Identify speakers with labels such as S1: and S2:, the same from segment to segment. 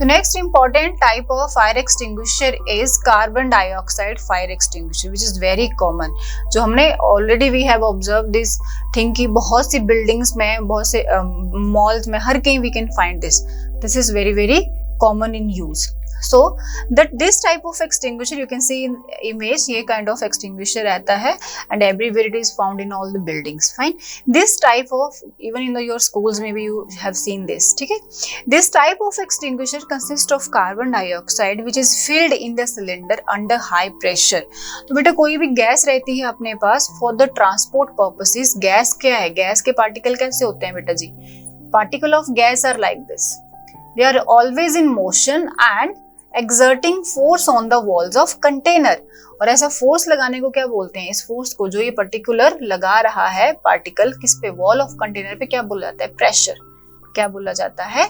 S1: So next important type of fire extinguisher is carbon dioxide fire extinguisher, which is very common. जो हमने already we have observed this thing कि बहुत सी buildings में, बहुत से malls में, हर कहीं we can find this. This is very very common in use. So that this type of extinguisher you can see in image, ये kind of extinguisher रहता है and everywhere it is found in all the buildings. Fine. This type of even in your schools maybe you have seen this. ठीक है. This type of extinguisher consists of carbon dioxide which is filled in the cylinder under high pressure. तो बेटा कोई भी gas रहती है अपने पास for the transport purposes. Gas क्या है? गैस के पार्टिकल कैसे होते हैं बेटा जी? Particle of gas are like this. They are always in motion and exerting force on the walls of container. और ऐसा फोर्स लगाने को क्या बोलते हैं? इस फोर्स को जो ये पर्टिकुलर लगा रहा है पार्टिकल किस पे? वॉल ऑफ कंटेनर पे क्या बोला जाता है? प्रेशर. क्या बोला जाता है?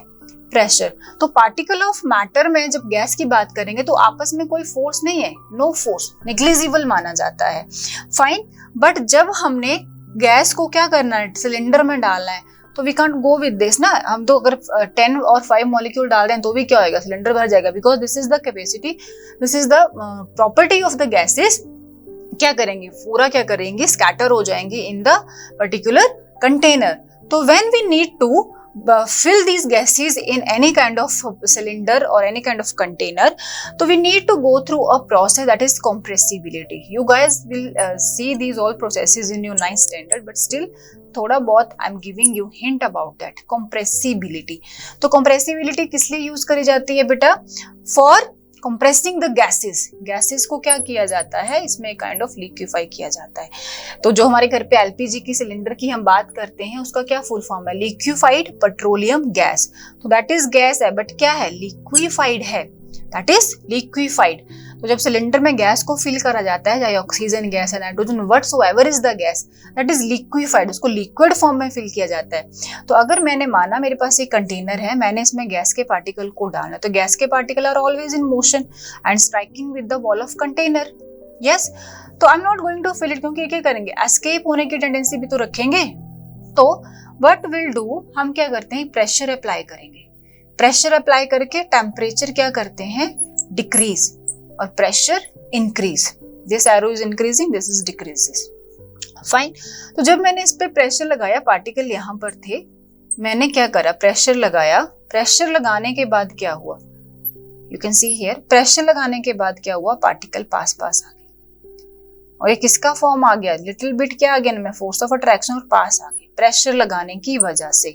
S1: प्रेशर. तो पार्टिकल ऑफ मैटर में जब गैस की बात करेंगे तो आपस में कोई फोर्स नहीं है, नो फोर्स, नेग्लिजिबल माना जाता है. फाइन. बट जब हमने गैस को क्या करना है? सिलेंडर में डालना है तो we can't go with this ना. हम तो अगर 10 और 5 मॉलिक्यूल डाल दें तो भी क्या होगा? सिलेंडर भर जाएगा. Because this is the capacity, this is the property of the gases. क्या करेंगे? पूरा क्या करेंगे? स्कैटर हो जाएंगे इन द पर्टिकुलर कंटेनर. तो when we need to fill these gases in any kind of cylinder or any kind of container, so we need to go through a process that is compressibility. You guys will see these all processes in your 9th standard, but still थोड़ा बहुत I am giving you hint about that. compressibility. तो compressibility किस लिए use करी जाती है बेटा? For compressing the gases. Gases को क्या किया जाता है? इसमें काइंड ऑफ लिक्विफाई किया जाता है. तो जो हमारे घर पे एलपीजी की सिलेंडर की हम बात करते हैं उसका क्या फुल फॉर्म है? Liquefied petroleum gas. तो दैट इज गैस है बट क्या है? लिक्विफाइड है. That is liquefied. तो जब सिलेंडर में गैस को फिल करा जाता है, चाहे ऑक्सीजन गैस है, nitrogen, whatsoever is the gas, that is liquefied. उसको लिक्विड फॉर्म में फिल किया जाता है. तो अगर मैंने माना मेरे पास एक कंटेनर है, मैंने इसमें गैस के पार्टिकल को डालना, तो गैस के particle are always in motion and striking with the wall of container. Yes. तो I am not going to fill it, क्योंकि क्या करेंगे? एस्केप होने की टेंडेंसी भी तो रखेंगे. तो व्हाट विल डू, हम क्या करते हैं? प्रेशर अप्लाई करेंगे. प्रेशर अप्लाई करके टेम्परेचर क्या करते हैं? डिक्रीज. और pressure increase. This arrow is increasing, this is decreases. Fine. तो जब मैंने इस पे प्रेशर लगाया, पार्टिकल यहां पर थे, मैंने क्या करा? प्रेशर लगाया. प्रेशर लगाने के बाद क्या हुआ? You can see here. Pressure लगाने के बाद क्या हुआ? पार्टिकल पास पास आ गए. और ये किसका फॉर्म आ गया? लिटिल बिट क्या आ गया में? Force of attraction. और पास आ गए प्रेशर लगाने की वजह से.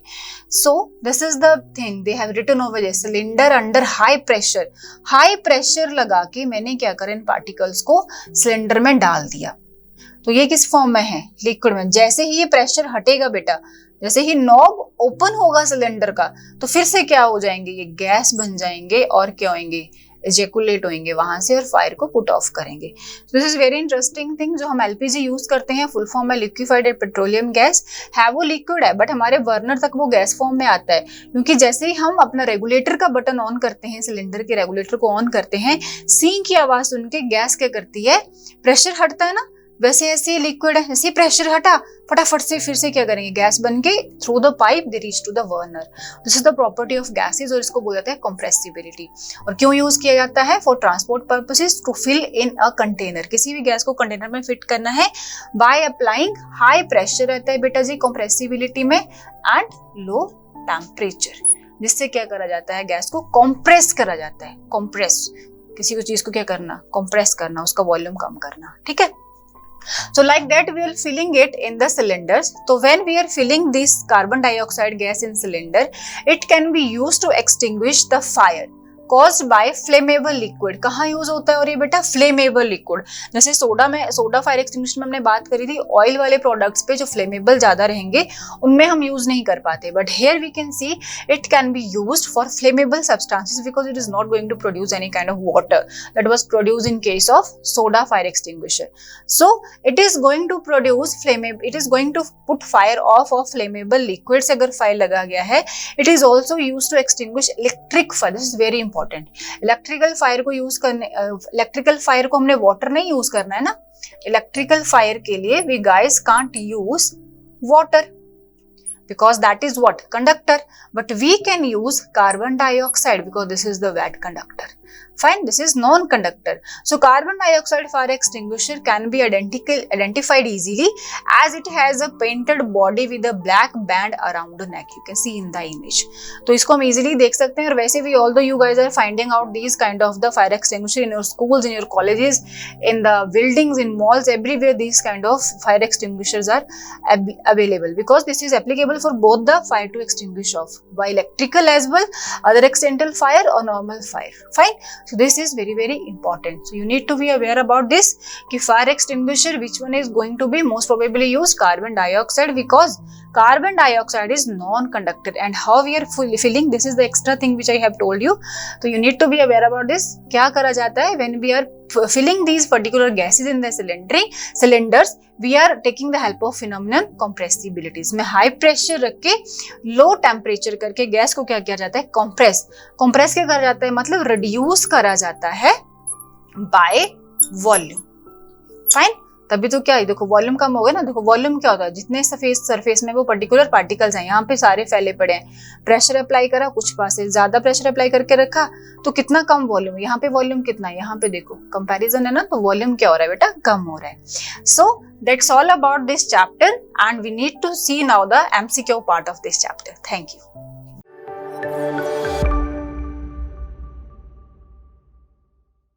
S1: So this is the thing they have written over this. Cylinder under high pressure. High pressure लगा के मैंने क्या करा? इन पार्टिकल्स को सिलेंडर में डाल दिया. तो ये किस फॉर्म में है? लिक्विड में. जैसे ही ये प्रेशर हटेगा बेटा, जैसे ही नॉब ओपन होगा सिलेंडर का, तो फिर से क्या हो जाएंगे? ये गैस बन जाएंगे और क्या होंगे? इजेकुलेट होंगे वहां से और फायर को पुट ऑफ करेंगे. This is very interesting thing. जो हम एलपीजी यूज करते हैं, फुल फॉर्म में लिक्विफाइड पेट्रोलियम गैस है, वो लिक्विड है बट हमारे बर्नर तक वो गैस फॉर्म में आता है. क्योंकि जैसे ही हम अपना रेगुलेटर का बटन ऑन करते हैं, सिलेंडर के रेगुलेटर को ऑन करते हैं, सी की आवाज सुन के गैस क्या करती है? प्रेशर हटता है ना. वैसे ऐसे लिक्विड है, जैसे प्रेशर हटा फटाफट से फिर से क्या करेंगे? गैस बन के through the pipe they reach to the burner. This is the property of gases और इसको बोला जाता है कंप्रेसिबिलिटी. और क्यों यूज किया जाता है? For transport purposes, to fill in a container. किसी भी गैस को कंटेनर में फिट करना है बाय अप्लाइंग हाई प्रेशर रहता है बेटा जी कंप्रेसिबिलिटी में एंड लो टेम्परेचर, जिससे क्या करा जाता है? गैस को कंप्रेस करा जाता है. कंप्रेस, किसी को चीज को क्या करना? कंप्रेस करना, उसका वॉल्यूम कम करना. ठीक है. So like that we are filling it in the cylinders. So when we are filling this carbon dioxide gas in cylinder, it can be used to extinguish the fire caused by flammable liquid. कहाँ use होता है और ये बेटा? Flammable liquid. जैसे soda में, soda fire extinguisher में हमने बात करी थी, ऑयल वाले प्रोडक्ट्स पे जो फ्लेमेबल ज्यादा रहेंगे उनमें हम यूज नहीं कर पाते. But here we can see it can be used for flammable substances because it is not going to produce any kind of water that was produced in case of soda fire extinguisher. So it is going to produce flammable, it is going to put fire off flammable liquid से अगर fire लगा गया है. It is also use to extinguish electric fire. This is very important. Electrical fire को use करने, electrical fire को हमने water नहीं यूज करना है ना. इलेक्ट्रिकल फायर के लिए we guys can't use water. because that is what? Conductor. But we can use carbon dioxide because this is the wet conductor. Fine, this is non-conductor. So carbon dioxide fire extinguisher can be identified easily as it has a painted body with a black band around the neck. You can see in the image. तो इसको हम easily देख सकते हैं. और वैसे भी although you guys are finding out these kind of the fire extinguisher in your schools, in your colleges, in the buildings, in malls, everywhere these kind of fire extinguishers are available because this is applicable for both the fire to extinguish of by electrical as well, other accidental fire or normal fire. Fine. So this is very very important. So you need to be aware about this कि fire extinguisher which one is going to be most probably used? Carbon dioxide, because carbon dioxide is non-conductor. And how we are filling, this is the extra thing which I have told you. So you need to be aware about this. क्या करा जाता है when we are filling these particular gases in the cylinders, we are taking the help of phenomenon compressibilities. में high pressure रख के low temperature करके gas को क्या किया जाता है? compress क्या करा जाता है? मतलब reduce करा जाता है by volume. Fine. तभी तो क्या है, देखो वॉल्यूम कम हो गया ना. देखो वॉल्यूम क्या होता है? जितने सरफेस में वो पर्टिकुलर पार्टिकल्स हैं, यहाँ पे सारे फैले पड़े हैं. प्रेशर अप्लाई करा, कुछ पास से ज्यादा प्रेशर अप्लाई करके रखा तो कितना कम वॉल्यूम. यहाँ पे वॉल्यूम कितना है? यहाँ पे देखो कंपैरिजन है ना, तो वॉल्यूम क्या हो रहा है बेटा? कम हो रहा है. So that's all about this chapter and we need to see now the MCQ part of this chapter. Thank you.